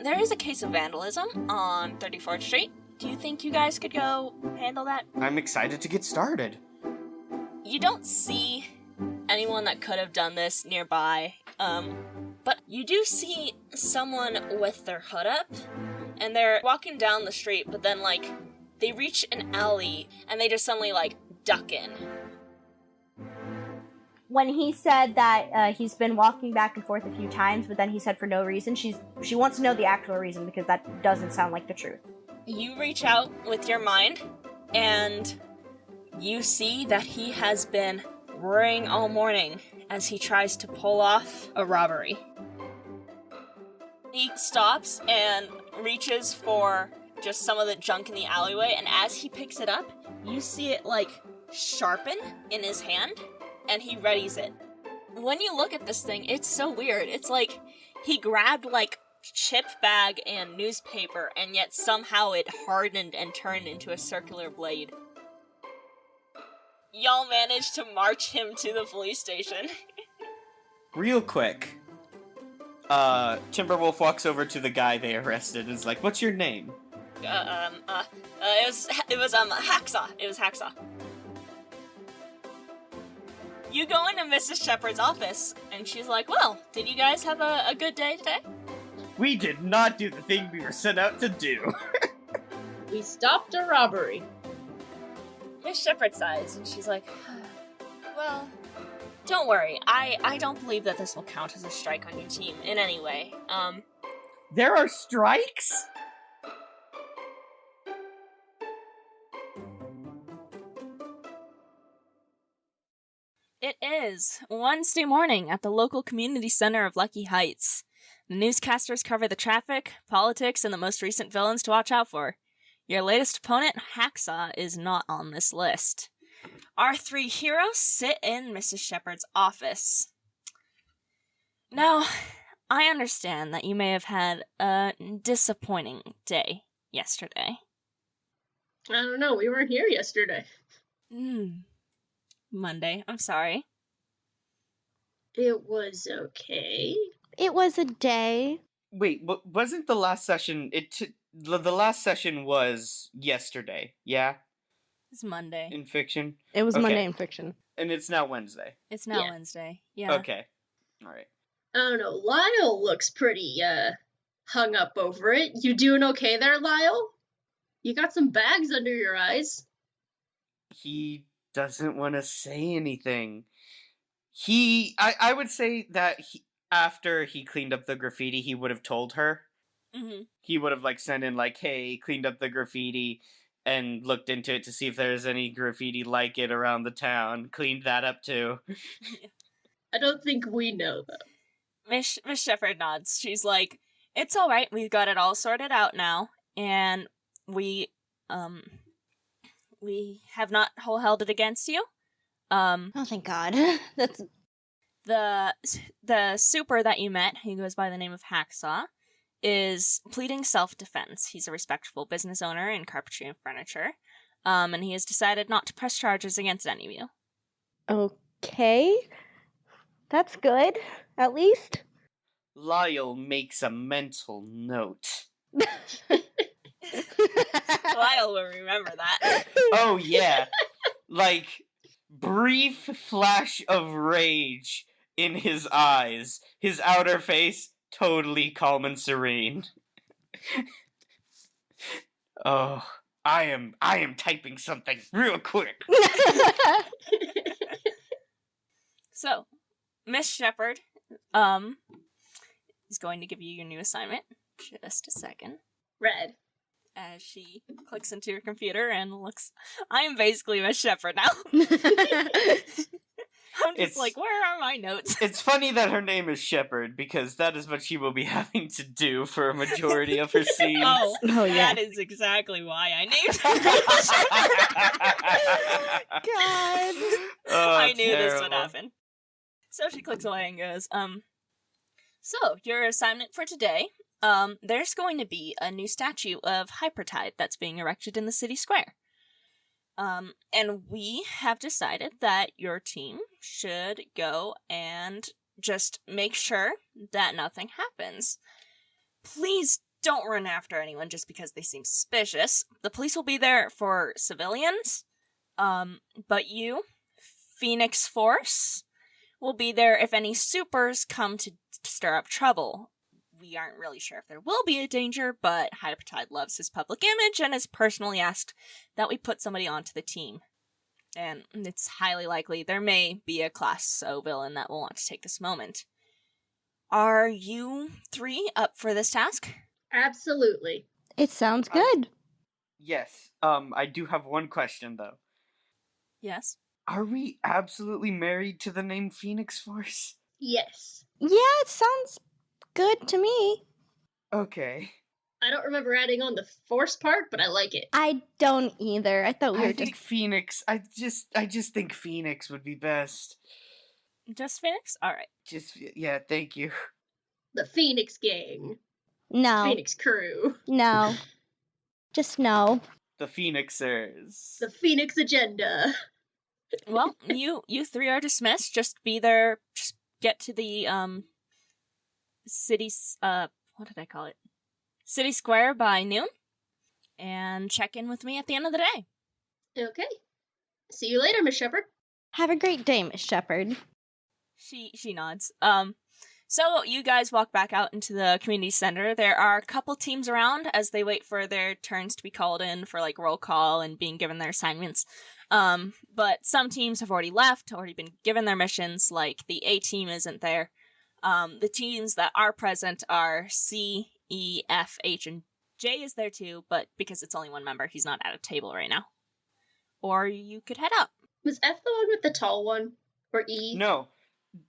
There is a case of vandalism on 34th Street. Do you think you guys could go handle that? I'm excited to get started. You don't see anyone that could have done this nearby, but you do see someone with their hood up, and they're walking down the street, but then, they reach an alley, and they just suddenly, duck in. When he said that he's been walking back and forth a few times, but then he said for no reason, she wants to know the actual reason, because that doesn't sound like the truth. You reach out with your mind, and you see that he has been worrying all morning as he tries to pull off a robbery. He stops and reaches for just some of the junk in the alleyway, and as he picks it up, you see it, sharpen in his hand, and he readies it. When you look at this thing, it's so weird. It's like he grabbed, chip bag and newspaper, and yet somehow it hardened and turned into a circular blade. Y'all managed to march him to the police station. Real quick. Timberwolf walks over to the guy they arrested and is like, "What's your name?" It was Hacksaw. It was Hacksaw. You go into Mrs. Shepherd's office, and she's like, "Well, did you guys have a good day today?" We did not do the thing we were sent out to do. We stopped a robbery. Miss Shepherd sighs, and she's like, "Well, don't worry. I don't believe that this will count as a strike on your team in any way. There are strikes? It is Wednesday morning at the local community center of Lucky Heights. The newscasters cover the traffic, politics, and the most recent villains to watch out for. Your latest opponent, Hacksaw, is not on this list. Our three heroes sit in Mrs. Shepherd's office. Now, I understand that you may have had a disappointing day yesterday. I don't know, we weren't here yesterday. Monday, I'm sorry. It was okay. It was a day. Wait, wasn't the last session... The last session was yesterday, yeah? It's Monday. In fiction? It was Okay. Monday in fiction. And it's now Wednesday. It's now Yeah. Wednesday. Yeah. Okay. Alright. I don't know, Lyle looks pretty, hung up over it. You doing okay there, Lyle? You got some bags under your eyes. He doesn't want to say anything. I would say that after he cleaned up the graffiti, he would have told her. Mm-hmm. He would have sent in hey, cleaned up the graffiti and looked into it to see if there's any graffiti like it around the town. Cleaned that up too. I don't think we know, though. Miss Shepherd nods. She's like, "It's all right. We've got it all sorted out now, and we have not held it against you. Oh, thank God. That's The super that you met, who goes by the name of Hacksaw, is pleading self-defense. He's a respectable business owner in carpentry and furniture, and he has decided not to press charges against any of you. okay. That's good, at least. Lyle makes a mental note. Lyle will remember that. Oh yeah. Brief flash of rage in his eyes. His outer face totally calm and serene. Oh, I am typing something real quick. So, Miss Shepherd, is going to give you your new assignment. Just a second. Red. As she clicks into her computer and looks, I am basically Miss Shepherd now. I'm just where are my notes? It's funny that her name is Shepherd, because that is what she will be having to do for a majority of her scenes. Oh, yeah. That is exactly why I named her. God. Oh, I knew this would terrible. happen. So she clicks away and goes, so, your assignment for today, there's going to be a new statue of Hypertide that's being erected in the city square. And we have decided that your team should go and just make sure that nothing happens. please don't run after anyone just because they seem suspicious. The police will be there for civilians, but you, Phoenix Force, will be there if any supers come to stir up trouble. We aren't really sure if there will be a danger, but Hypertide loves his public image and has personally asked that we put somebody onto the team. And it's highly likely there may be a Class O villain that will want to take this moment. Are you 3 up for this task? Absolutely. It sounds good. Yes. I do have one question, though. Yes. Are we absolutely married to the name Phoenix Force? Yes. Yeah, it sounds good to me. Okay. I don't remember adding on the force part, but I like it. I don't either. I thought we were I think Phoenix. I just think Phoenix would be best. Just Phoenix? Alright. Yeah, thank you. The Phoenix Gang. No. Phoenix Crew. No. Just no. The Phoenixers. The Phoenix Agenda. Well, you 3 are dismissed. Just be there. Just get to the city's what did I call it? City Square by noon, and check in with me at the end of the day. Okay. See you later, Miss Shepard. Have a great day, Miss Shepard. She nods. So you guys walk back out into the community center. There are a couple teams around as they wait for their turns to be called in for like roll call and being given their assignments. But some teams have already left, already been given their missions, like the A team isn't there. The teams that are present are C, E, F, H, and J is there too, but because it's only one member, he's not at a table right now. Or you could head out. Was F the one with the tall one? Or E? No.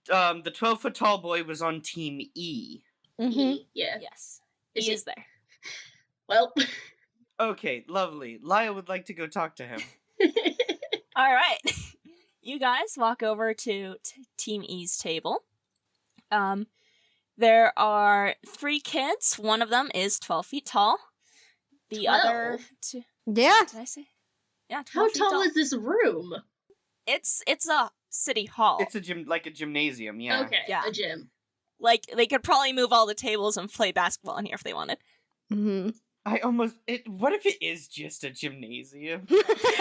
The 12-foot tall boy was on Team E. Mm-hmm. E, yeah. Yes, Is he it- is there. Well. Okay, lovely. Lyle would like to go talk to him. All right. You guys walk over to Team E's table. There are 3 kids. One of them is 12 feet tall. The 12? other two... Yeah. Did I say? Yeah, 12 How feet tall is this room? It's a city hall. It's a gymnasium, yeah. Okay, Yeah. a gym. Like, they could probably move all the tables and play basketball in here if they wanted. Mm-hmm. What if it is just a gymnasium?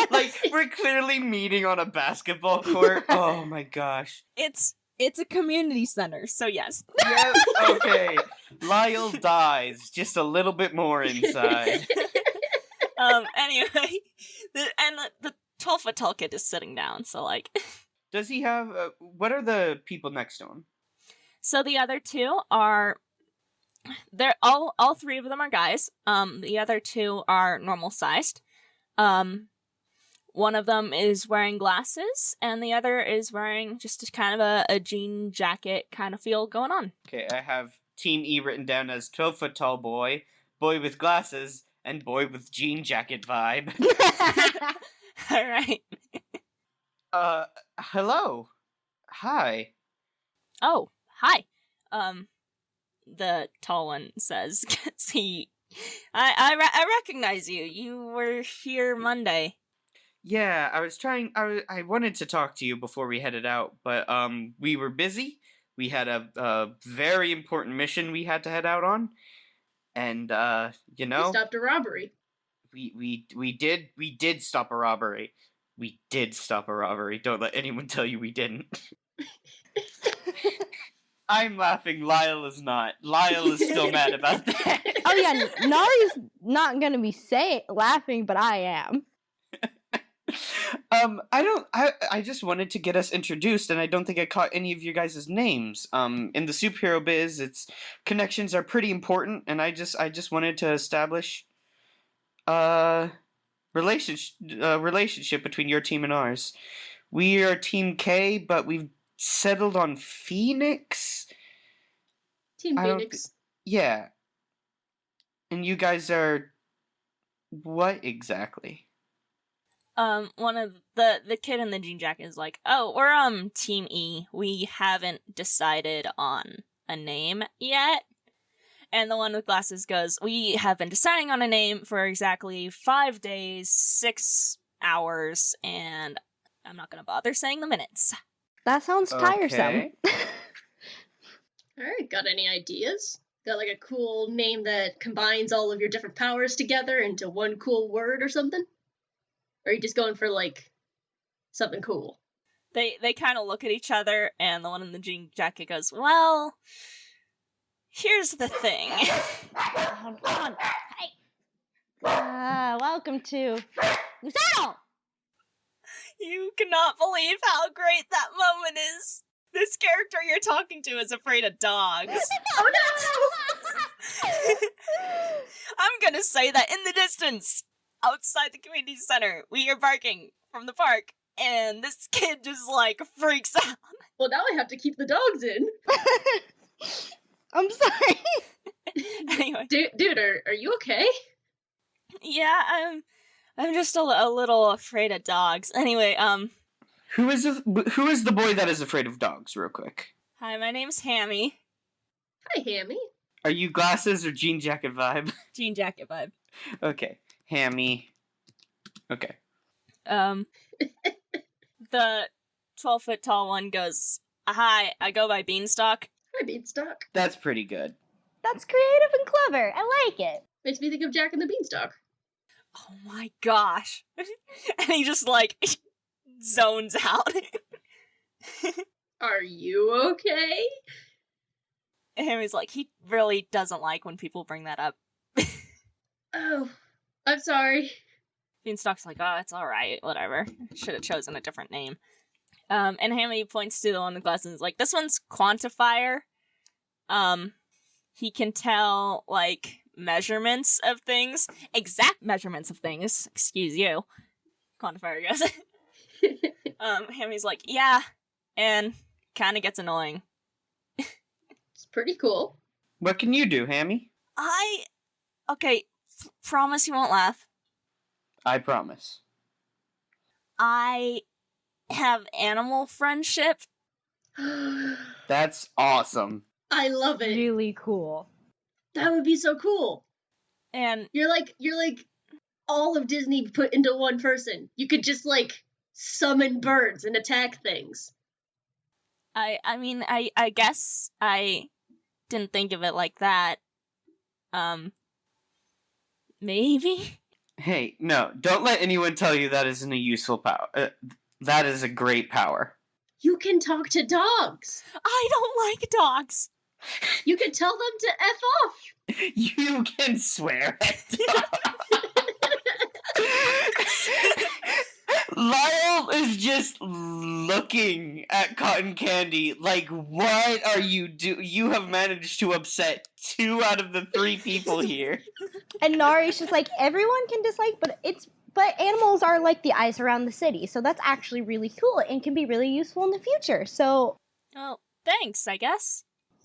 Like, we're clearly meeting on a basketball court. Oh my gosh. It's a community center, so yes. Yes, okay. Lyle dies just a little bit more inside. Anyway, the 12-foot tall kid is sitting down, so like... Does he have, what are the people next to him? So the other 2 are... They're all 3 of them are guys. The other 2 are normal-sized. One of them is wearing glasses, and the other is wearing just a kind of a jean jacket kind of feel going on. Okay, I have Team E written down as 12-foot tall boy, boy with glasses, and boy with jean jacket vibe. All right. Hello. Hi. Oh, hi. The tall one says, I recognize you. You were here Monday. Yeah, I wanted to talk to you before we headed out, but, we were busy. We had a very important mission we had to head out on. And, you We know, stopped a robbery. we did stop a robbery. We did stop a robbery. Don't let anyone tell you we didn't. I'm laughing. Lyle is not. Lyle is still mad about that. Oh yeah, Nari's not gonna be laughing, but I am. I just wanted to get us introduced, and I don't think I caught any of you guys' names. In the superhero biz, connections are pretty important, and I just wanted to establish relationship between your team and ours. We are Team K, but we've settled on Phoenix. Team I don't Phoenix. Yeah. And you guys are what exactly? One of the kid in the jean jacket is like, oh, we're Team E. We haven't decided on a name yet. And the one with glasses goes, we have been deciding on a name for exactly 5 days, 6 hours, and I'm not gonna bother saying the minutes. That sounds tiresome. Okay. Alright, got any ideas? Got like a cool name that combines all of your different powers together into one cool word or something? Or are you just going for like something cool? They kind of look at each other, and the one in the jean jacket goes, "Well, here's the thing." Hold on. Hey. Welcome to Lucero! You cannot believe how great that moment is. This character you're talking to is afraid of dogs. Oh no! I'm gonna say that in the distance, outside the community center, we hear barking from the park, and this kid just, like, freaks out. Well, now I have to keep the dogs in. I'm sorry. Anyway. Dude, are you okay? Yeah, I'm just a little afraid of dogs. Anyway, Who is the boy that is afraid of dogs, real quick? hi, my name's Hammy. Hi, Hammy. Are you glasses or jean jacket vibe? Jean jacket vibe. Okay. Hammy. Okay. The 12-foot tall one goes, "Hi, I go by Beanstalk." Hi, Beanstalk. That's pretty good. That's creative and clever. I like it. Makes me think of Jack and the Beanstalk. Oh my gosh. And he just, like, zones out. Are you okay? And Hammy's like, he really doesn't like when people bring that up. Oh, I'm sorry. Beanstalk's like, "Oh, it's alright, whatever. Should have chosen a different name." And Hammy points to the one with glasses and is like, "This one's Quantifier. He can tell, like, measurements of things. Exact measurements of things. Excuse you." Quantifier goes. Hammy's like, "Yeah," and kind of gets annoying. It's pretty cool. What can you do, Hammy? Okay, promise you won't laugh. I promise. I have animal friendship. That's awesome. I love it. Really cool. That would be so cool. And You're like all of Disney put into one person. You could just like summon birds and attack things. I mean, I guess I didn't think of it like that. Maybe? Hey, no, don't let anyone tell you that isn't a useful power. That is a great power. You can talk to dogs. I don't like dogs. You can tell them to F off. You can swear at dogs. Lyle is just looking at Cotton Candy like, what are you doing? You have managed to upset 2 out of the 3 people here. And Nari's just like, everyone can dislike, but animals are like the eyes around the city, so that's actually really cool and can be really useful in the future. So, Well, thanks, I guess.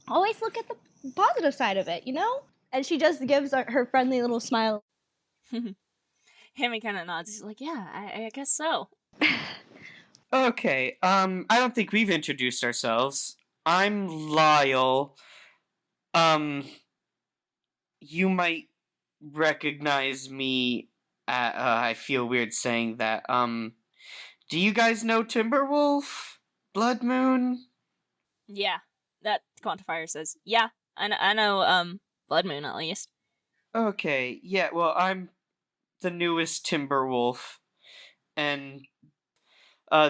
always look at the positive side of it, you know? And she just gives her friendly little smile. Hammy kind of nods. He's like, "Yeah, I guess so." Okay, I don't think we've introduced ourselves. I'm Lyle. You might recognize me. I feel weird saying that. Do you guys know Timberwolf? Blood Moon? Yeah, that Quantifier says. Yeah, I know, Blood Moon at least. Okay, yeah, well, I'm the newest Timberwolf, and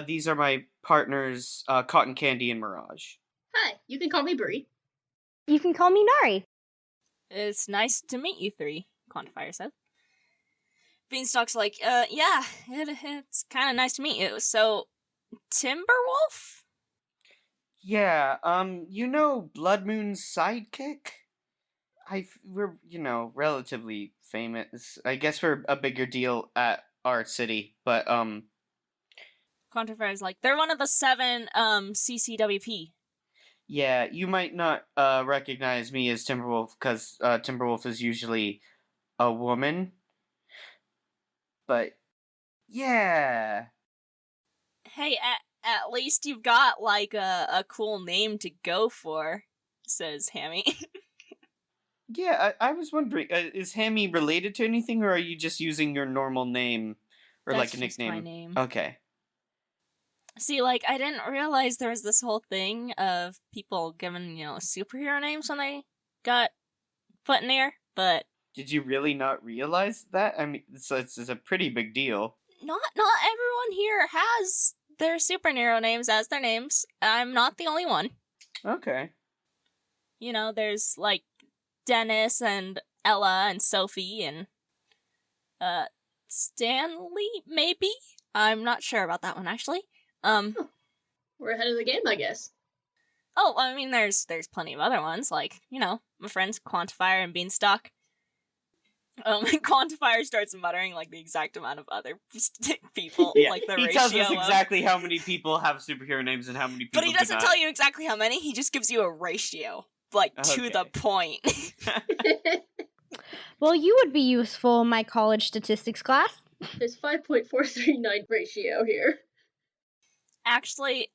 these are my partners, Cotton Candy and Mirage. Hi, you can call me Brie. You can call me Nari. It's nice to meet you 3, Quantifier said. Beanstalk's like, yeah, it's kind of nice to meet you. So, Timberwolf? Yeah, you know Blood Moon's sidekick? We're, relatively famous. I guess we're a bigger deal at our city, but, Quantifier's like, they're one of the 7, CCWP. yeah, you might not, recognize me as Timberwolf, because, Timberwolf is usually a woman. But, yeah. Hey, at least you've got, like, a cool name to go for, says Hammy. Yeah, I was wondering, is Hammy related to anything, or are you just using your normal name? Or That's like a just nickname? my name. Okay. See, like, I didn't realize there was this whole thing of people giving, superhero names when they got put near, but Did you really not realize that? I mean, it's a pretty big deal. not everyone here has their superhero names as their names. I'm not the only one. Okay. You know, there's like Dennis and Ella and Sophie and Stanley, maybe? I'm not sure about that one actually. We're ahead of the game, I guess. Oh, I mean, there's plenty of other ones, like, you know, my friends Quantifier and Beanstalk. Quantifier starts muttering, like, the exact amount of other people, Yeah, like, the he ratio tells us of... exactly how many people have superhero names and how many people But he do doesn't not. tell you exactly how many, he just gives you a ratio, like, to the Okay. point. Well, you would be useful in my college statistics class. There's 5.439 ratio here. Actually,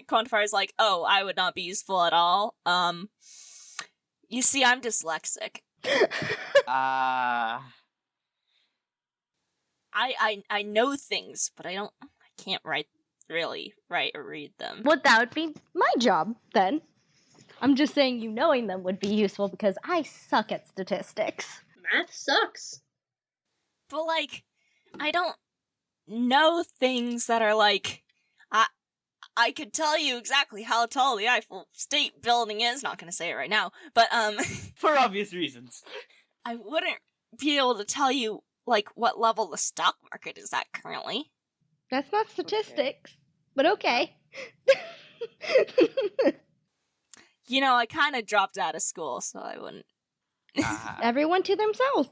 Quantifier's like, oh, I would not be useful at all. You see, I'm dyslexic. Ah. I know things, but I can't really write or read them. Well, that would be my job, then. I'm just saying you knowing them would be useful because I suck at statistics. Math sucks. But, like, I don't know things that are, like, I could tell you exactly how tall the Eiffel State Building is, not gonna say it right now, but, For obvious reasons. I wouldn't be able to tell you, like, what level the stock market is at currently. That's not statistics, but okay. You know, I kind of dropped out of school, so I wouldn't. Ah. Everyone to themselves.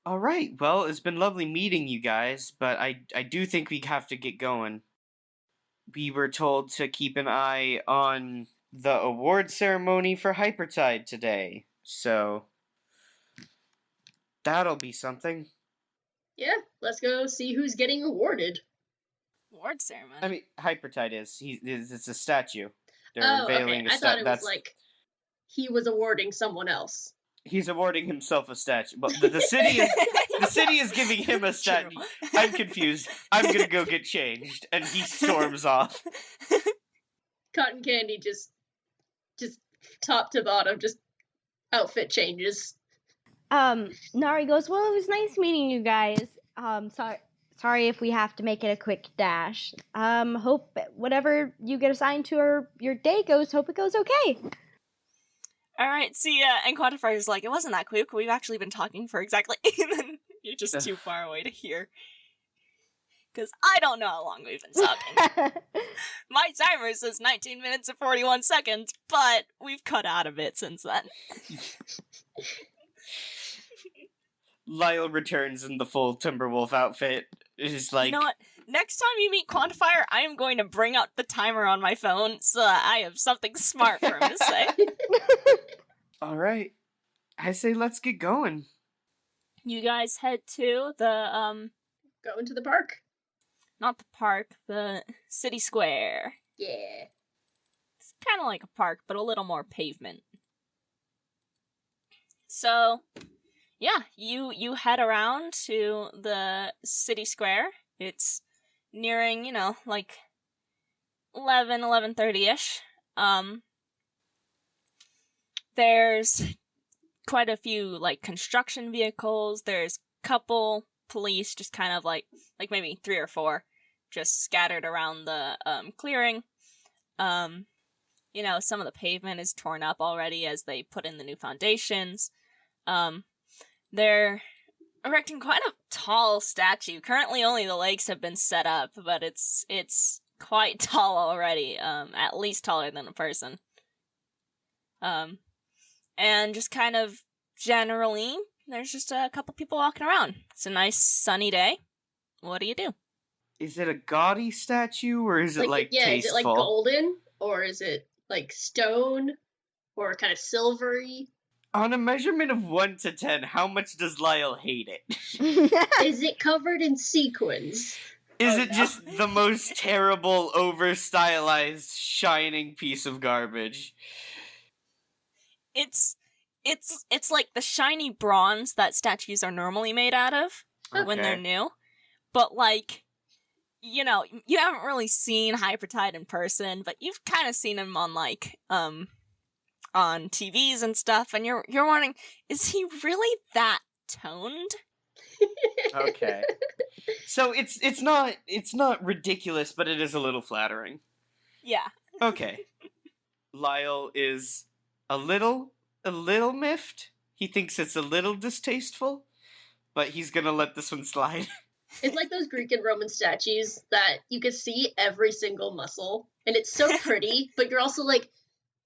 All right. Well, it's been lovely meeting you guys, but I do think we have to get going. We were told to keep an eye on the award ceremony for Hypertide today, so that'll be something. Yeah, let's go see who's getting awarded. Award ceremony. I mean, Hypertide it's a statue. They're Oh, unveiling okay. a I thought it was that's like he was awarding someone else. he's awarding himself a statue. But the city is giving him a statue. True. I'm confused. I'm gonna go get changed, and he storms off. Cotton Candy just top to bottom, just outfit changes. Nari goes, well, it was nice meeting you guys. Sorry if we have to make it a quick dash. Hope whatever you get assigned to or your day goes, hope it goes okay. Alright, see ya. And Quantifier's like, it wasn't that quick. We've actually been talking for exactly. And then you're just too far away to hear. Because I don't know how long we've been talking. My timer says 19 minutes and 41 seconds, but we've cut out a bit since then. Lyle returns in the full Timberwolf outfit. It's like, You know what? Next time you meet Quantifier, I am going to bring out the timer on my phone so that I have something smart for him to say. all right. I say let's get going. You guys head to the, Going to the park. not the park, the city square. Yeah. It's kind of like a park, but a little more pavement. So, yeah, you head around to the city square. It's nearing, like 11:30ish. There's quite a few, like, construction vehicles. There's a couple police, just kind of like maybe 3 or 4, just scattered around the clearing. Some of the pavement is torn up already as they put in the new foundations. They're erecting quite a tall statue. Currently only the legs have been set up, but it's quite tall already, at least taller than a person. And just kind of generally, there's just a couple people walking around. It's a nice sunny day. What do you do? Is it a gaudy statue or is it like yeah, tasteful? is it like golden or is it like stone or kind of silvery? On a measurement of 1 to 10, how much does Lyle hate it? Is it covered in sequins? Is Oh, it no. just the most terrible, over-stylized, shining piece of garbage? It's like the shiny bronze that statues are normally made out of when they're Okay. new. But, like, you haven't really seen Hypertide in person, but you've kind of seen him on, like, on TVs and stuff, and you're wondering, is he really that toned? Okay. So it's not ridiculous, but it is a little flattering. Yeah. Okay. Lyle is a little miffed. He thinks it's a little distasteful, but he's gonna let this one slide. It's like those Greek and Roman statues that you can see every single muscle, and it's so pretty, but you're also like,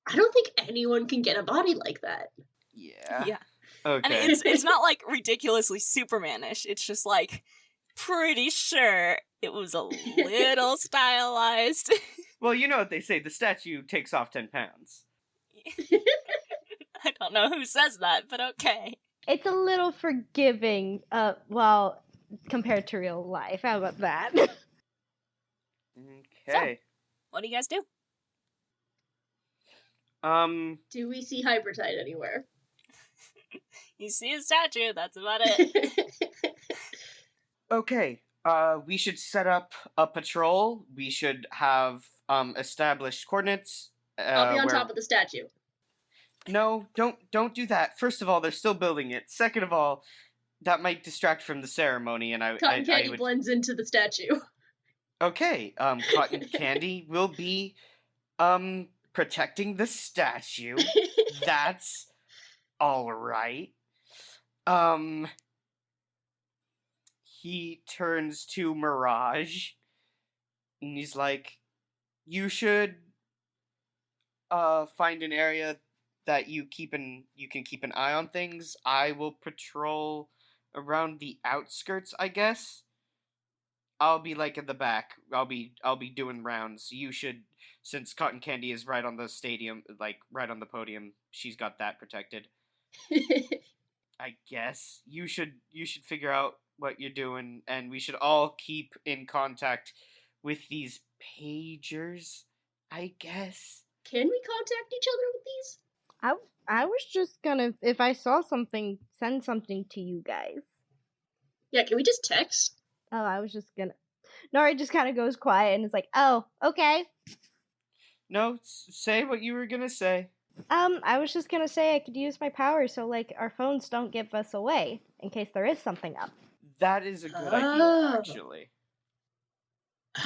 I don't think anyone can get a body like that. Yeah. Yeah. Okay. And it's not like ridiculously Supermanish. It's just like pretty sure it was a little stylized. Well, you know what they say, the statue takes off 10 pounds. I don't know who says that, but okay. It's a little forgiving, well, compared to real life. How about that? Okay. What do you guys do? Do we see Hypertide anywhere? You see a statue, that's about it. Okay. We should set up a patrol. We should have established coordinates. I'll be on top of the statue. No, don't do that. First of all, they're still building it. Second of all, that might distract from the ceremony, and Cotton Candy would... blends into the statue. Okay, Cotton Candy will be protecting the statue. That's all right. He turns to Mirage, and he's like, "You should find an area that you can keep an eye on things. I will patrol around the outskirts, I guess. I'll be like in the back. I'll be doing rounds. You should, since Cotton Candy is right on the stadium, like right on the podium, she's got that protected. I guess you should figure out what you're doing, and we should all keep in contact with these pagers, I guess. Can we contact each other with these? I was just gonna, if I saw something, send something to you guys. Yeah, can we just text? Oh, I was just gonna. Nori just kind of goes quiet and is like, "Oh, okay." No, say what you were gonna say. I was just gonna say I could use my power so like our phones don't give us away in case there is something up. That is a good idea, Oh. actually.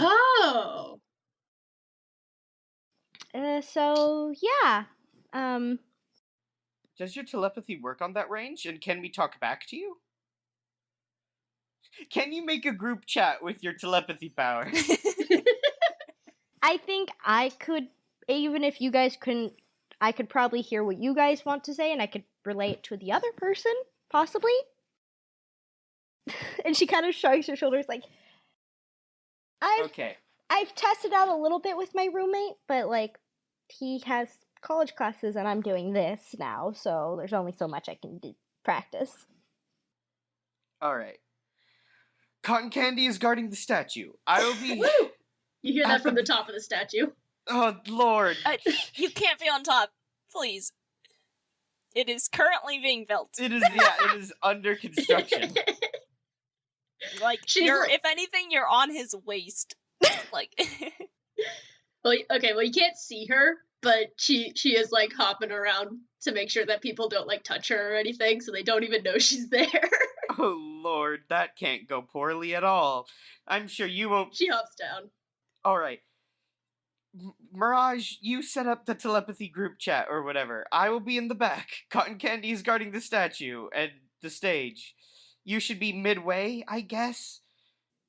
Oh! So yeah. Does your telepathy work on that range, and can we talk back to you? Can you make a group chat with your telepathy power? I think I could, even if you guys couldn't, I could probably hear what you guys want to say and I could relate to the other person, possibly. And she kind of shrugs her shoulders like, Okay. I've tested out a little bit with my roommate, but like he has college classes and I'm doing this now, so there's only so much I can practice. All right. Cotton Candy is guarding the statue. I will be... Woo! You hear that At from the- the top of the statue. Oh, Lord. You can't be on top, please. It is currently being built. It is under construction. Like, She's you're, like- if anything, you're on his waist. Like, Well, okay, well, you can't see her, but she is, like, hopping around to make sure that people don't, like, touch her or anything, so they don't even know she's there. Oh, Lord, that can't go poorly at all. I'm sure you won't... She hops down. All right. Mirage, you set up the telepathy group chat or whatever. I will be in the back. Cotton Candy is guarding the statue and the stage. You should be midway, I guess.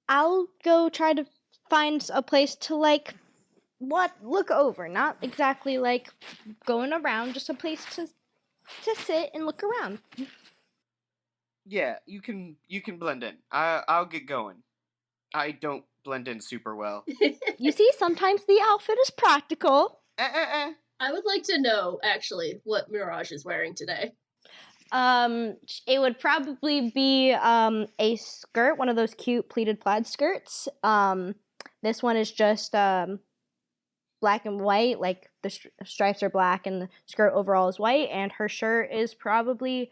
I'll go try to find a place to like look over, not exactly like going around, just a place to sit and look around. Yeah, you can blend in. I'll get going. I don't blend in super well. You see, sometimes the outfit is practical. I would like to know, actually, what Mirage is wearing today. It would probably be a skirt, one of those cute pleated plaid skirts. This one is just black and white, like the stripes are black and the skirt overall is white, and her shirt is probably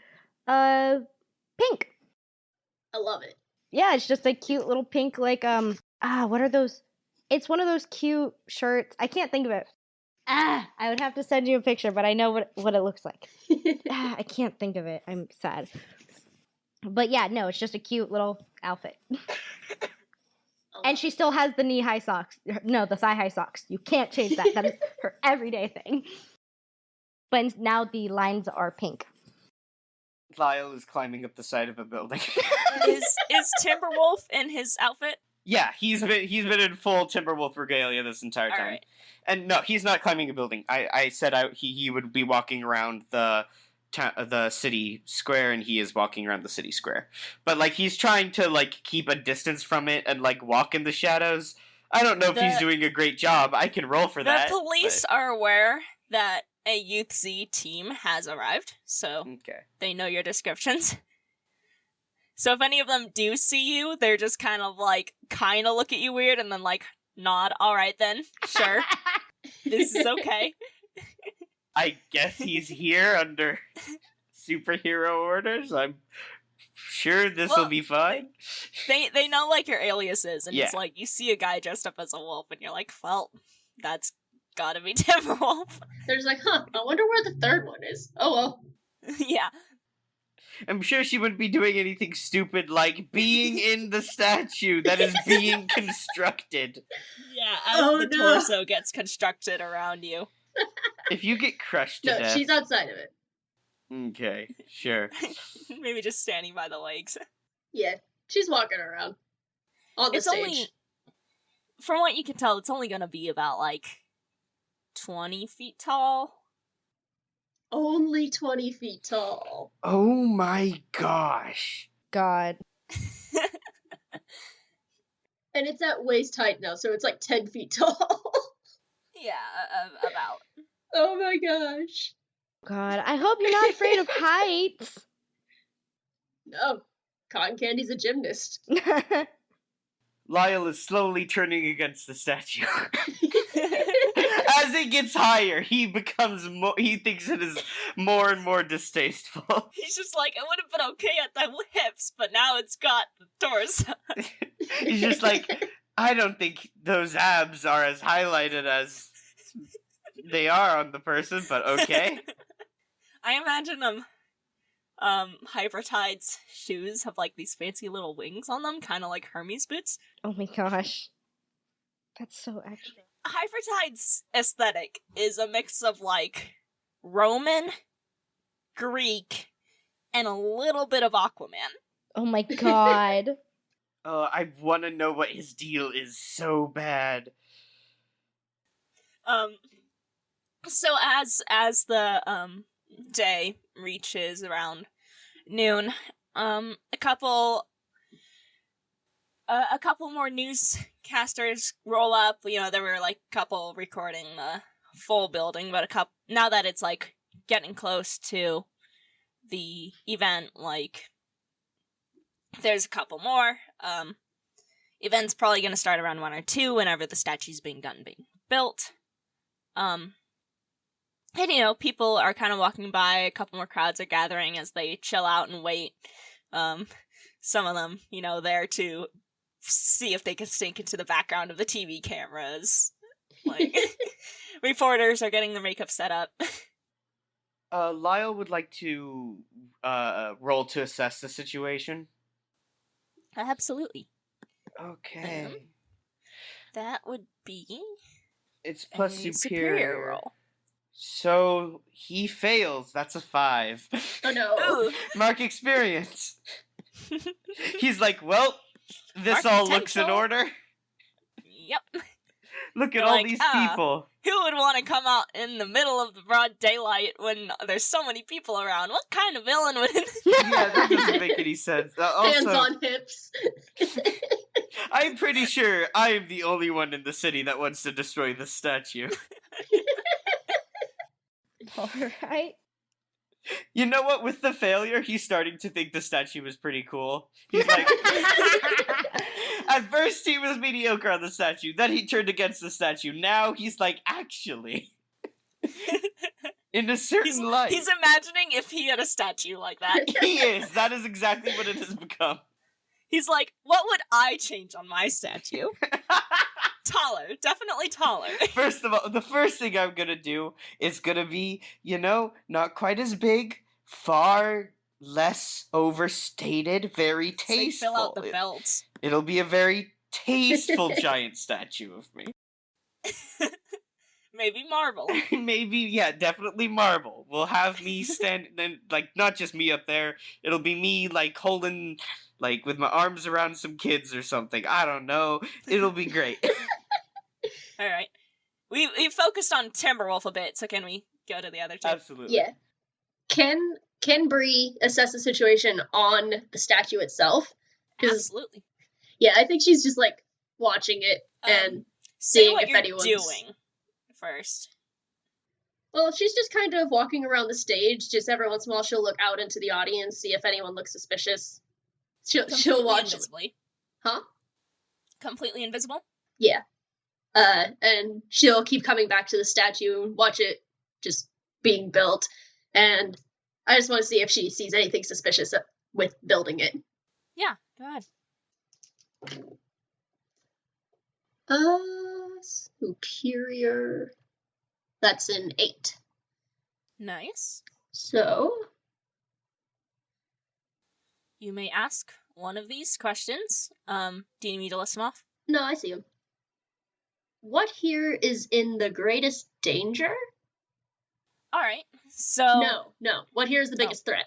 pink. I love it. Yeah, it's just a cute little pink, like what are those? It's one of those cute shirts. I can't think of it. I would have to send you a picture, but I know what it looks like. I can't think of it. I'm sad. But yeah, no, it's just a cute little outfit. And she still has the knee-high socks. No, the thigh-high socks. You can't change that. That is her everyday thing. But now the lines are pink. Lyle is climbing up the side of a building. Is Timberwolf in his outfit? Yeah, he's been in full Timberwolf regalia this entire time. Alright. And no, he's not climbing a building. I said he would be walking around the city square, and he is walking around the city square. But like he's trying to like keep a distance from it and like walk in the shadows. I don't know if he's doing a great job. I can roll for that. The police are aware that a Youth Z team has arrived, so Okay. they know your descriptions. So if any of them do see you, they're just kind of look at you weird and then like nod. All right then, sure, this is okay. I guess he's here under superhero orders. I'm sure this will be fine. They know like your alias is, and it's Yeah. like you see a guy dressed up as a wolf, and you're like, well, that's gotta be Timberwolf. There's like, I wonder where the third one is. Oh well. Yeah. I'm sure she wouldn't be doing anything stupid like being in the statue that is being constructed. Yeah, as the torso gets constructed around you. If you get crushed to No, death... she's outside of it. Okay, sure. Maybe just standing by the legs. Yeah, she's walking around on the It's stage. only, from what you can tell, it's only gonna be about 20 feet tall. Only 20 feet tall. Oh my gosh. God. And it's at waist height now, so it's like 10 feet tall. Yeah, about. Oh my gosh. God, I hope you're not afraid of heights. No, Cotton Candy's a gymnast. Lyle is slowly turning against the statue. As it gets higher, he thinks it is more and more distasteful. He's just like, it would have been okay at the hips, but now it's got the torso. He's just like, I don't think those abs are as highlighted as they are on the person, but okay. I imagine Hypertide's shoes have these fancy little wings on them, kind of like Hermes boots. Oh my gosh. That's so actually. Hypertide's aesthetic is a mix of Roman, Greek, and a little bit of Aquaman. Oh my god. I want to know what his deal is so bad. So as the day reaches around noon, a couple more newscasters roll up. There were a couple recording the full building, but now that it's getting close to the event, there's a couple more. Event's probably going to start around 1 or 2 whenever the statue's being built. And people are kind of walking by. A couple more crowds are gathering as they chill out and wait. Some of them, there to see if they can sneak into the background of the TV cameras. Reporters are getting their makeup set up. Lyle would like to roll to assess the situation. Absolutely. Okay. That would be It's plus a superior roll. So he fails. That's a 5. Oh no. Ooh. Mark experience. He's like, well, this Mark all looks in potential. order. Yep. Look at You're all like, these ah. people. Who would want to come out in the middle of the broad daylight when there's so many people around? What kind of villain would... Yeah, that doesn't make any sense. Hands Also, on hips. I'm pretty sure I am the only one in the city that wants to destroy this statue. Alright. You know what? With the failure, he's starting to think the statue is pretty cool. He's like... At first, he was mediocre on the statue. Then he turned against the statue. Now he's like, actually... in a certain light. He's imagining if he had a statue like that. He is. That is exactly what it has become. He's like, what would I change on my statue? Taller. Definitely taller. First of all, the first thing I'm gonna do is gonna be, not quite as big, far less overstated, very So you tasteful. fill out the belt. It'll be a very tasteful giant statue of me. Maybe marble. Maybe, yeah, definitely marble. We'll have me stand, then, not just me up there. It'll be me, holding, with my arms around some kids or something. I don't know. It'll be great. All right. We focused on Timberwolf a bit, so can we go to the other two? Absolutely. Yeah. Can Bree assess the situation on the statue itself? Absolutely. Yeah, I think she's just watching it and say seeing what if you're anyone's doing first. Well, she's just kind of walking around the stage. Just every once in a while, she'll look out into the audience, see if anyone looks suspicious. She'll watch. Invisibly. Huh? Completely invisible? Yeah. And she'll keep coming back to the statue and watch it just being built. And I just want to see if she sees anything suspicious with building it. Yeah, go ahead. Superior. That's an 8. Nice. So, you may ask one of these questions. Do you need me to list them off? No, I see him. What here is in the greatest danger? All right. So No. What here is the biggest threat?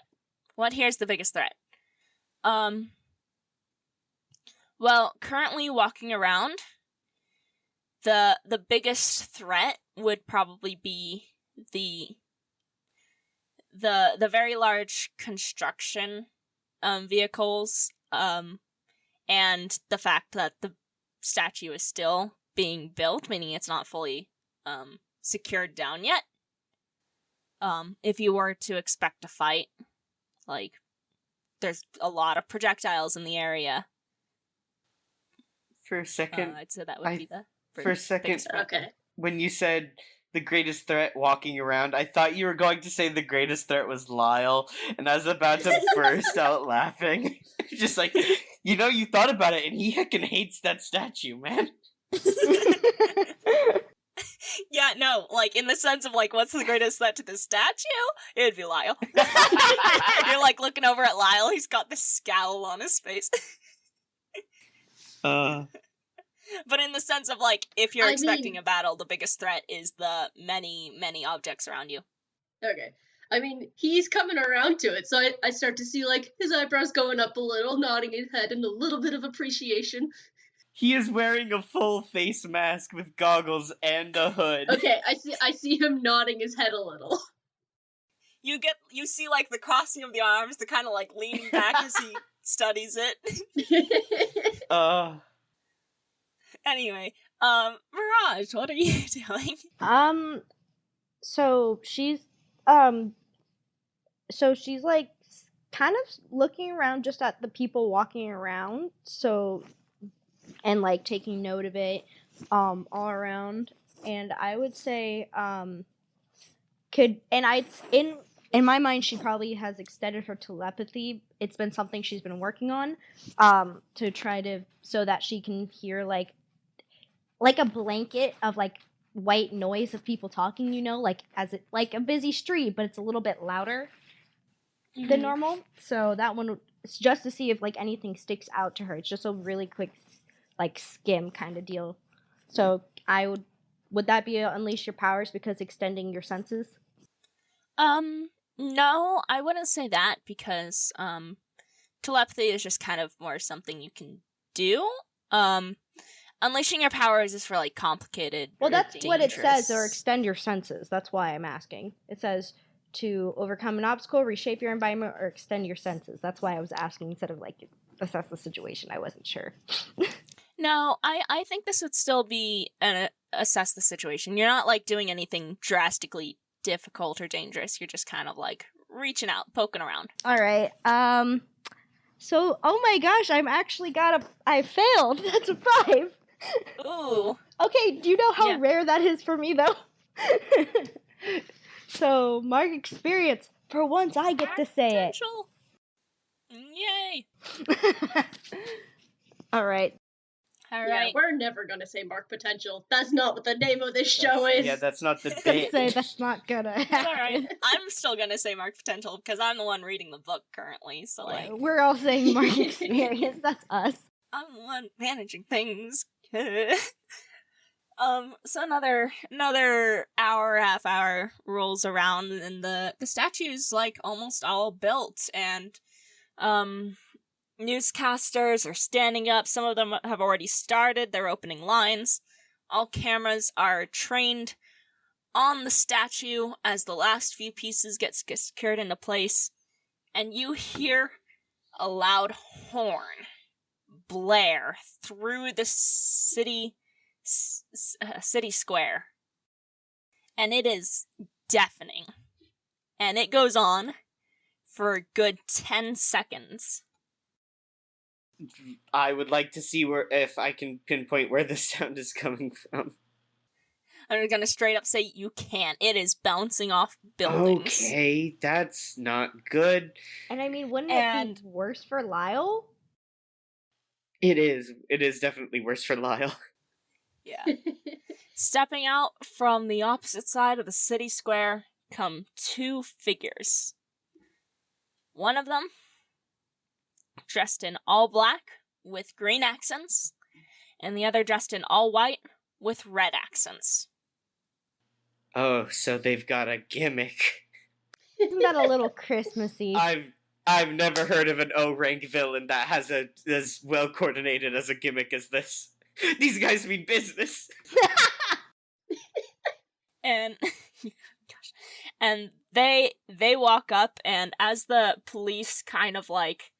What here's the biggest threat? Well, currently walking around, the biggest threat would probably be the very large construction vehicles and the fact that the statue is still being built, meaning it's not fully secured down yet. If you were to expect a fight, there's a lot of projectiles in the area. For a second, I'd say that would be the for a second, biggest threat. Okay. when you said the greatest threat walking around, I thought you were going to say the greatest threat was Lyle, and I was about to burst out laughing. Just you thought about it, and he heckin' hates that statue, man. Yeah, no, in the sense of, what's the greatest threat to the statue? It would be Lyle. You're, looking over at Lyle, he's got this scowl on his face. But in the sense of, if you're expecting a battle, the biggest threat is the many, many objects around you. Okay. I mean, he's coming around to it, so I start to see, his eyebrows going up a little, nodding his head in a little bit of appreciation. He is wearing a full face mask with goggles and a hood. Okay, I see him nodding his head a little. You see, the crossing of the arms, the kind of, leaning back as he studies it. Anyway, Mirage, what are you doing? So she's kind of looking around just at the people walking around, and taking note of it all around. And I would say in my mind, she probably has extended her telepathy. It's been something she's been working on to try to, so that she can hear like a blanket of white noise of people talking, as it a busy street, but it's a little bit louder than normal. So that one, it's just to see if anything sticks out to her. It's just a really quick skim kind of deal. So would that be unleash your powers because extending your senses? No, I wouldn't say that because telepathy is just kind of more something you can do. Unleashing your powers is for complicated. Well, that's dangerous. what it says, or extend your senses. That's why I'm asking. It says to overcome an obstacle, reshape your environment, or extend your senses. That's why I was asking instead of assess the situation. I wasn't sure. No, I think this would still be an assess the situation. You're not doing anything drastically difficult or dangerous. You're just kind of reaching out, poking around. All right. So, oh my gosh, I failed. That's a 5. Ooh. Okay, do you know how rare that is for me, though? So, mark experience. For once, I get to say Yay! it. All right. All Yeah, right. we're never gonna say Mark Potential. That's not what the name of this show is. Yeah, that's not the I was gonna bit. say that's not gonna It's happen. alright. I'm still gonna say Mark Potential because I'm the one reading the book currently, so Yeah, like we're all saying Mark Experience. That's us. I'm the one managing things. So another hour, half hour rolls around, and the statue's like almost all built, and newscasters are standing up. Some of them have already started their opening lines. All cameras are trained on the statue as the last few pieces get secured into place, and you hear a loud horn blare through the city square, and it is deafening, and it goes on for a good 10 seconds. I would like to see if I can pinpoint where the sound is coming from. I'm gonna straight up say you can't. It is bouncing off buildings. Okay, that's not good. And I mean, wouldn't And- it be worse for Lyle? It is. It is definitely worse for Lyle. Yeah. Stepping out from the opposite side of the city square come two figures. One of them dressed in all black with green accents, and the other dressed in all white with red accents. Oh, so they've got a gimmick. Isn't that a little Christmassy? I've never heard of an O-rank villain that has as well coordinated as a gimmick as this. These guys mean business. And gosh, and they walk up, and as the police kind of like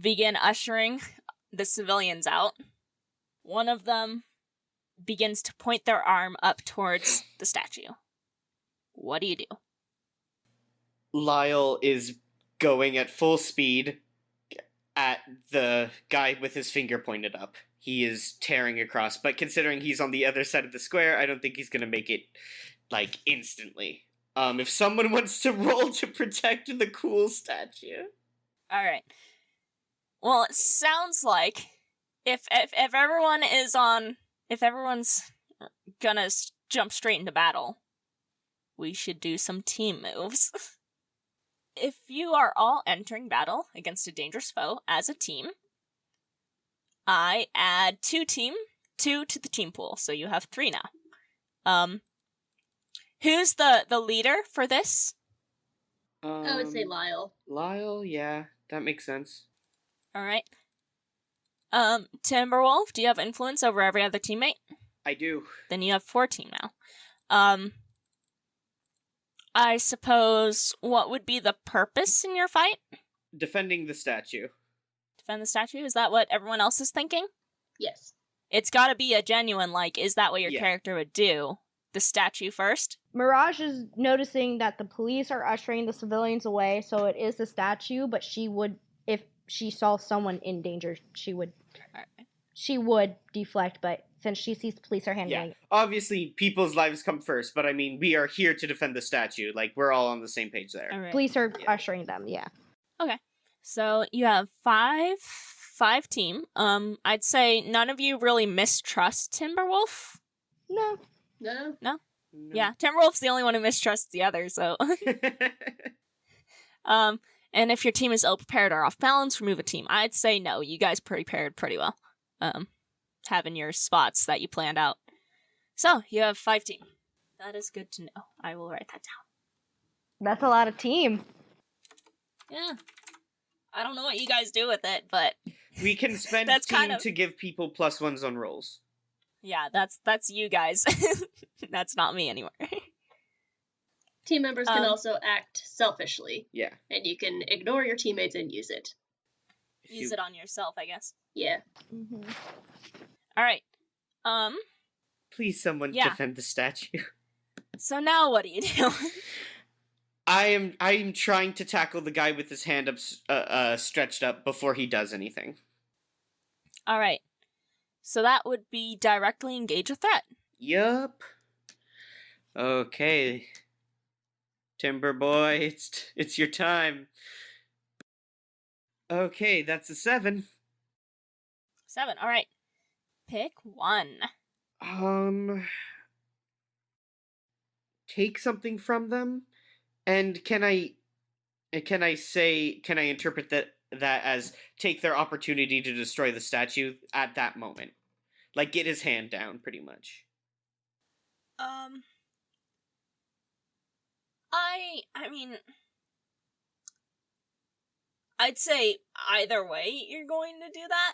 begin ushering the civilians out, one of them begins to point their arm up towards the statue. What do you do? Lyle is going at full speed at the guy with his finger pointed up. He is tearing across, but considering he's on the other side of the square, I don't think he's gonna make it, like, instantly. If someone wants to roll to protect the cool statue. Alright. Well, it sounds like if everyone's gonna jump straight into battle, we should do some team moves. If you are all entering battle against a dangerous foe as a team, I add two to the team pool, so you have 3 now. Who's the leader for this? I would say Lyle. Lyle, yeah, that makes sense. Alright. Timberwolf, do you have influence over every other teammate? I do. Then you have 14 now. I suppose, what would be the purpose in your fight? Defending the statue. Defend the statue? Is that what everyone else is thinking? Yes. It's gotta be a genuine, like, is that what your Yeah. character would do? The statue first? Mirage is noticing that the police are ushering the civilians away, so it is the statue, but she would, if she saw someone in danger, she would deflect, but since she sees the police are handling Yeah, it. obviously people's lives come first, but I mean, we are here to defend the statue. Like, we're all on the same page there. Alright. Police are Yeah. ushering them, yeah. So you have five team. I'd say none of you really mistrust Timberwolf. No. No? No. Yeah, Timberwolf's the only one who mistrusts the other, so and if your team is ill prepared or off balance, remove a team. I'd say no, you guys prepared pretty well. Having your spots that you planned out. So, you have 5 team. That is good to know. I will write that down. That's a lot of team. Yeah. I don't know what you guys do with it, but We can spend That's team kind of- to give people +1s on rolls. yeah, that's you guys. That's not me anymore. Team members can Um, also act selfishly, Yeah. and you can ignore your teammates and use it. If Use you- it on yourself, I guess. Yeah. Mm-hmm. All right. Please, someone Yeah. defend the statue. So now what do you do? I am trying to tackle the guy with his hand up, stretched up before he does anything. All right. So that would be directly engage a threat. Yup. Okay. Timber boy, it's your time. Okay, that's a 7. 7. All right. Pick one. Take something from them, and can I interpret that as take their opportunity to destroy the statue at that moment, like get his hand down, pretty much. I mean, I'd say either way you're going to do that.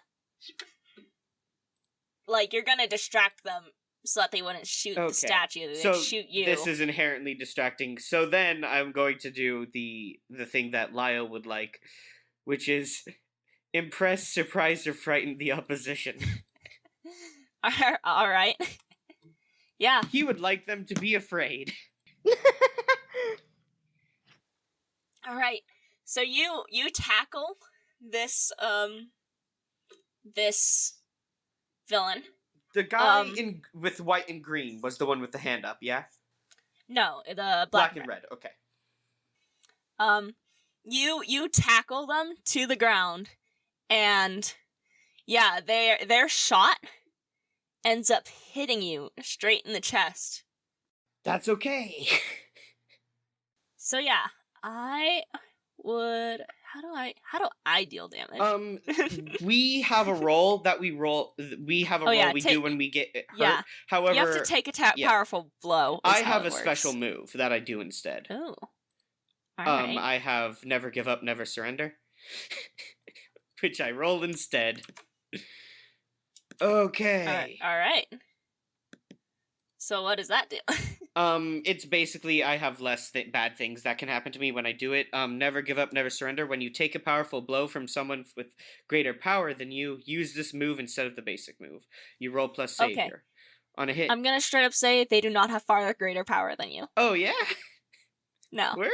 Like, you're gonna distract them so that they wouldn't shoot the statue, they'd shoot you. This is inherently distracting. So then I'm going to do the thing that Lyle would like, which is impress, surprise, or frighten the opposition. Alright. Yeah. He would like them to be afraid. Alright. So you tackle this villain. The guy with white and green was the one with the hand up, yeah? No, the black and red. Okay. You tackle them to the ground, and yeah, their shot ends up hitting you straight in the chest. That's okay. So yeah, I would. How do I deal damage? We have a roll that we roll. We have a roll we do when we get hurt. Yeah. However, you have to take a powerful blow. I have a special move that I do instead. Ooh. Alright. I have never give up, never surrender, which I roll instead. Okay. All right. So what does that do? It's basically I have less bad things that can happen to me when I do it. Never give up, never surrender. When you take a powerful blow from someone with greater power than you, use this move instead of the basic move. You roll plus savior. Okay. On a hit. I'm gonna straight up say they do not have far greater power than you. Oh, yeah? No. Word?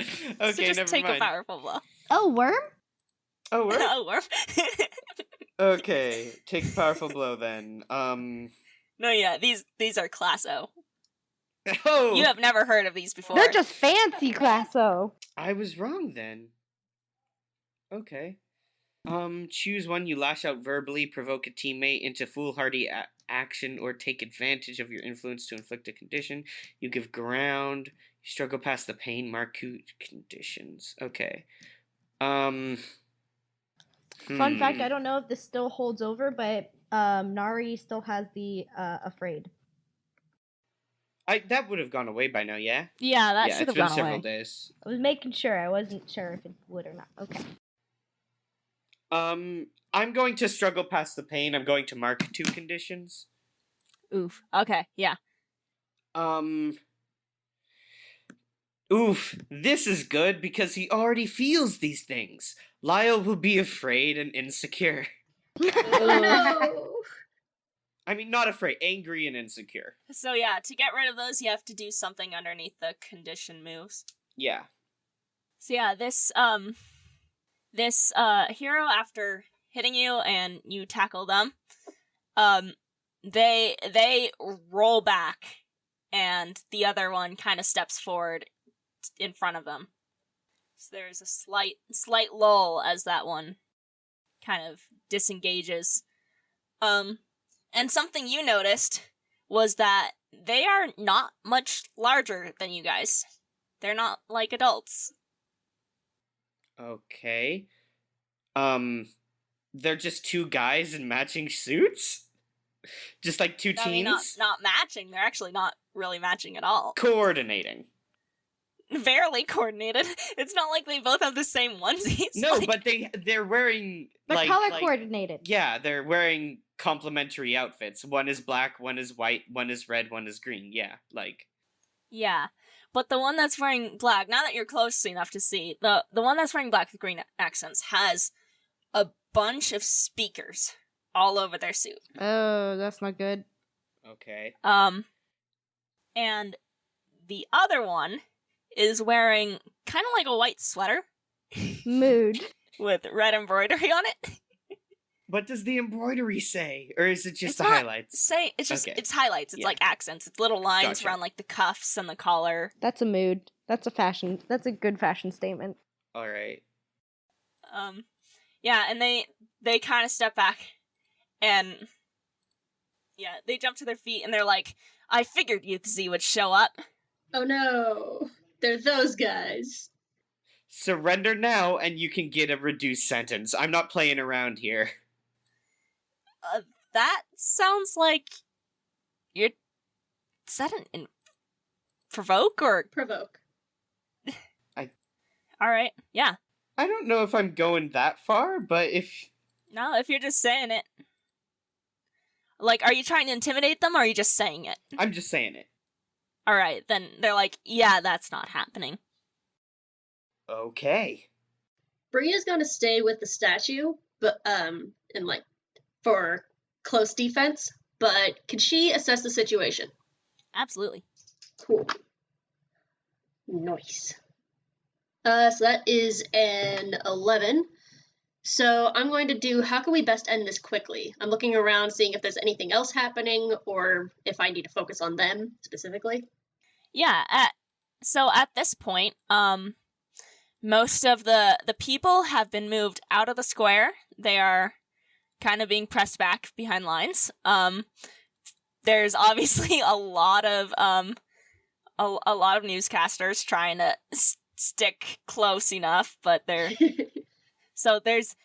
Okay, so just never take mind. a powerful blow. Oh, worm? Oh, word? Oh, worm. Okay, take a powerful blow then. No, yeah, these are class O. Oh! You have never heard of these before. They're just fancy class O. I was wrong then. Okay. Choose one. You lash out verbally, provoke a teammate into foolhardy action, or take advantage of your influence to inflict a condition. You give ground. You struggle past the pain. Mark conditions. Okay. Fun fact, I don't know if this still holds over, but Nari still has the afraid. That would have gone away by now, yeah? Yeah, that should it's have been gone several away. days. I was making sure. I wasn't sure if it would or not. Okay. I'm going to struggle past the pain. I'm going to mark 2 conditions. Oof. Okay, yeah. Oof, this is good because he already feels these things. Lyle will be afraid and insecure. Oh. I mean, not afraid, angry and insecure. So yeah, to get rid of those, you have to do something underneath the condition moves. Yeah. So yeah, this hero, after hitting you and you tackle them, they roll back, and the other one kind of steps forward in front of them. So there's a slight lull as that one kind of disengages. And something you noticed was that they are not much larger than you guys. They're not like adults. Okay. They're just 2 guys in matching suits? Just like 2 teens? I mean, not matching. They're actually not really matching at all. Coordinating. Barely coordinated. It's not like they both have the same onesies. No, like... but they're wearing They're color coordinated. Yeah, they're wearing complementary outfits. One is black, one is white, one is red, one is green. Yeah, like. Yeah, but the one that's wearing black, now that you're close enough to see, the one that's wearing black with green accents has a bunch of speakers all over their suit. Oh, that's not good. Okay. And the other one is wearing kind of like a white sweater. Mood. With red embroidery on it. What does the embroidery say? Or is it just it's the highlights? It's just, it's highlights. It's like accents. It's little lines around like the cuffs and the collar. That's a mood. That's a good fashion statement. Alright. Yeah, and they kind of step back, and Yeah, they jump to their feet and they're like, I figured Youth Z would show up. Oh no, they're those guys. Surrender now and you can get a reduced sentence. I'm not playing around here. That sounds like you're... Is that an provoke or... Provoke. Alright, yeah. I don't know if I'm going that far, but if You're just saying it. Like, are you trying to intimidate them, or are you just saying it? I'm just saying it. Alright, then they're like, yeah, that's not happening. Okay. Bria's gonna stay with the statue, but and like for close defense. But can she assess the situation? Absolutely. Cool. Nice. So that is an 11. So I'm going to do, how can we best end this quickly? I'm looking around, seeing if there's anything else happening, or if I need to focus on them specifically. Yeah, so at this point, most of the people have been moved out of the square. They are kind of being pressed back behind lines. There's obviously a lot of a lot of newscasters trying to stick close enough, but they're so there's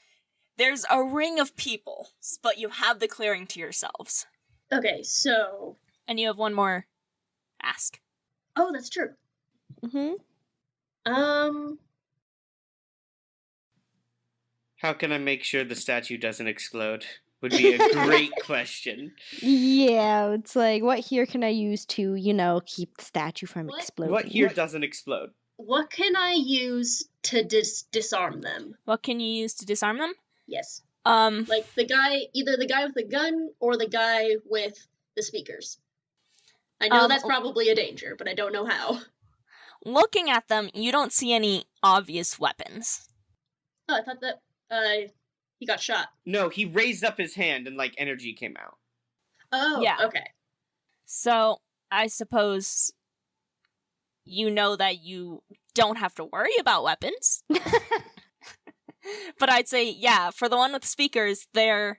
a ring of people, but you have the clearing to yourselves. Okay, so... And you have one more ask. Oh, that's true. Mm-hmm. How can I make sure the statue doesn't explode? Would be a great question. Yeah, it's like, what here can I use to, keep the statue from What? exploding? What here doesn't explode? What can I use to disarm them? What can you use to disarm them? Yes. Like either the guy with the gun or the guy with the speakers. I know that's probably a danger, but I don't know how. Looking at them, you don't see any obvious weapons. Oh, I thought that he got shot. No, he raised up his hand and energy came out. Oh, Yeah. Okay. So, I suppose you know that you don't have to worry about weapons. But I'd say, yeah, for the one with speakers, the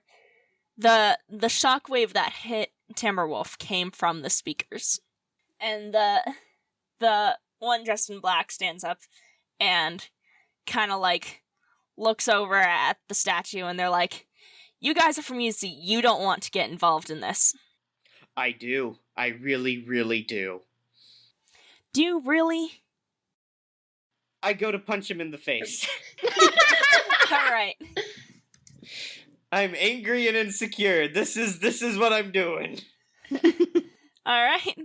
shockwave that hit Timberwolf came from the speakers. And the one dressed in black stands up and kind of looks over at the statue, and they're like, you guys are from UC, you don't want to get involved in this. I do. I really, really do. Do you really? I go to punch him in the face. Alright. I'm angry and insecure. This is what I'm doing. Alright.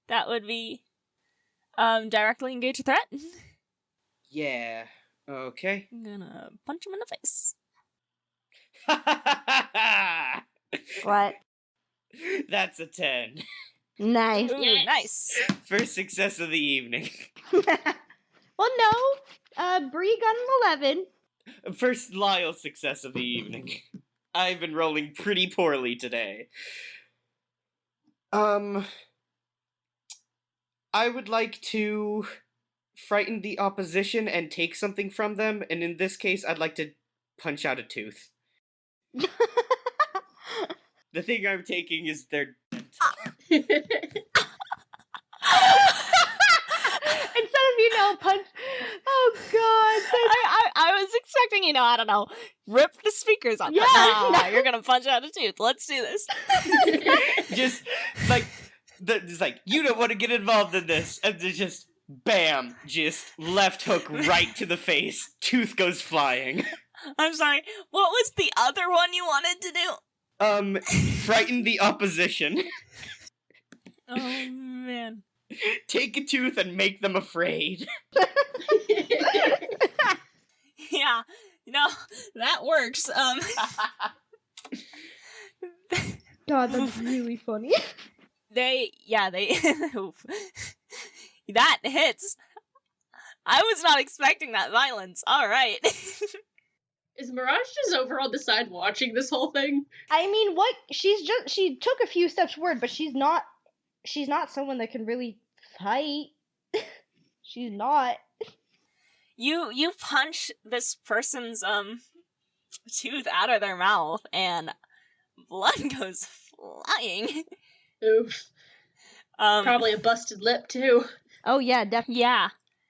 That would be directly engage a threat. Yeah. Okay. I'm gonna punch him in the face. What? That's a 10. Nice. Ooh, Yes. nice. First success of the evening. Well, no. Bree got an 11. First Lyle success of the evening. I've been rolling pretty poorly today. I would like to frighten the opposition and take something from them, and in this case, I'd like to punch out a tooth. The thing I'm taking is their... Instead of, punch. Oh, God. I was expecting, I don't know, rip the speakers on. Yeah, Nah, no. you're gonna punch out a tooth. Let's do this. just, you don't want to get involved in this, and there's just, bam, just left hook right to the face. Tooth goes flying. I'm sorry, what was the other one you wanted to do? Frighten the opposition. Oh, man. Take a tooth and make them afraid. Yeah, that works. God, that's really funny. They that hits. I was not expecting that violence. All right. Is Mirage just over on the side watching this whole thing? I mean, what? She took a few steps forward, but she's not someone that can really fight. She's not. You punch this person's tooth out of their mouth and blood goes flying. Oof. Probably a busted lip, too. Oh yeah, definitely. Yeah.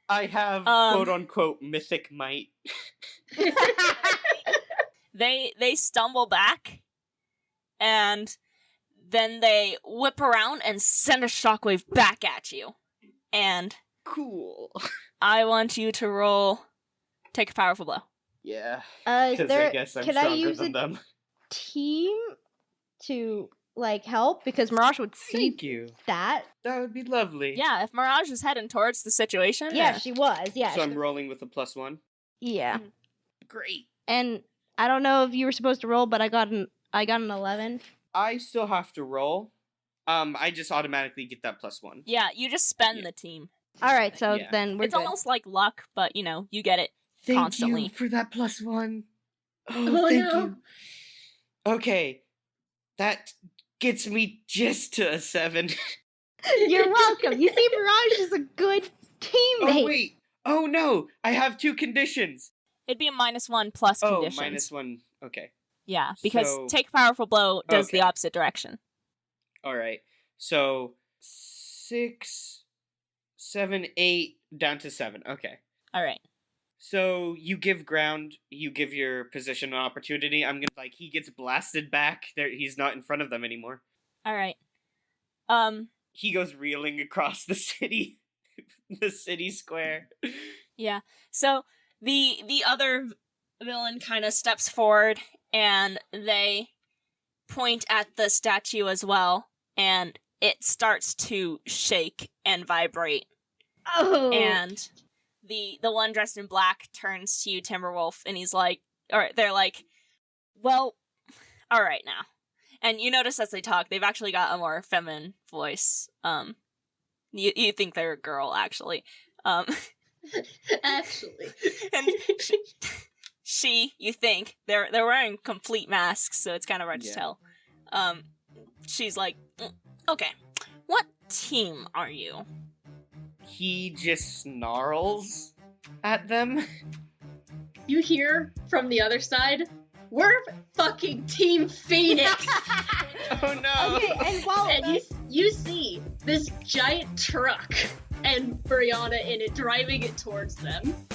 I have quote-unquote mythic might. They stumble back, and then they whip around and send a shockwave back at you. And Cool. I want you to roll take a powerful blow. Yeah. Is Because there? I guess I'm Can I stronger use than a them. team to like help? Because Mirage would see Thank you. that. That would be lovely. Yeah, if Mirage is heading towards the situation. Yeah, she was. Yeah. So I'm rolling with a +1. Yeah. Great. And I don't know if you were supposed to roll, but I got an 11. I still have to roll. I just automatically get that +1. Yeah, you just spend Yeah. the team. All right, so Yeah. then we're It's good. almost like luck, but you get it. Thank Constantly. you for that +1. Oh, Oh, thank no. you. Okay. That gets me just to a 7. You're welcome. You see, Mirage is a good teammate. Oh, wait. Oh, no. I have 2 conditions. It'd be a -1 plus Oh, conditions. -1. Okay. Yeah, because So- take a powerful blow does the Okay. opposite direction. All right. So 6, 7, 8, down to 7. Okay. All right. So you give ground, you give your position an opportunity. I'm gonna he gets blasted back. There, he's not in front of them anymore. All right. He goes reeling across the city, the city square. Yeah. So the other villain kind of steps forward, and they point at the statue as well, and it starts to shake and vibrate. Oh. And the one dressed in black turns to you, Timberwolf, and he's like, or they're like, well, all right now. And you notice as they talk, they've actually got a more feminine voice. You think they're a girl, actually. Actually. And you think they're wearing complete masks, so it's kind of hard to Yeah. tell. She's like, okay, what team are you? He just snarls at them. You hear from the other side, we're fucking Team Phoenix! Oh no! Okay, and while And you see this giant truck and Brianna in it driving it towards them.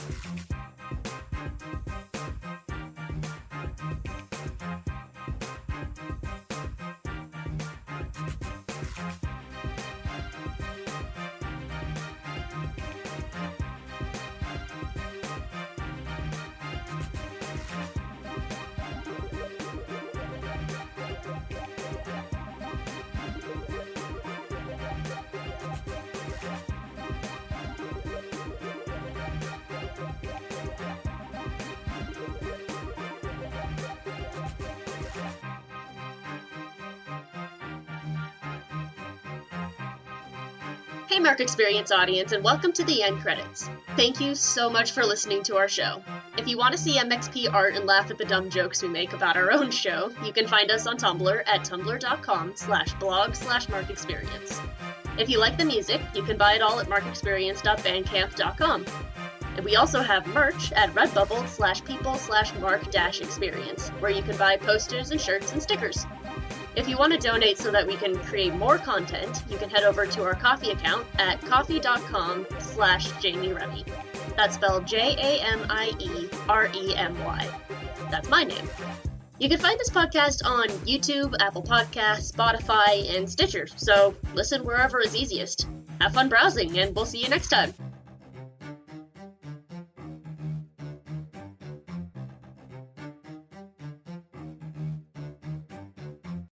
Hey Mark Experience audience, and welcome to the end credits. Thank you so much for listening to our show. If you want to see MXP art and laugh at the dumb jokes we make about our own show, you can find us on Tumblr at tumblr.com/blog/markexperience. If you like the music, you can buy it all at markexperience.bandcamp.com. And we also have merch at redbubble/people/mark-experience, where you can buy posters and shirts and stickers. If you want to donate so that we can create more content, you can head over to our Ko-fi account at ko-fi.com/Jamie Remy. That's spelled JAMIEREMY. That's my name. You can find this podcast on YouTube, Apple Podcasts, Spotify, and Stitcher, so listen wherever is easiest. Have fun browsing, and we'll see you next time.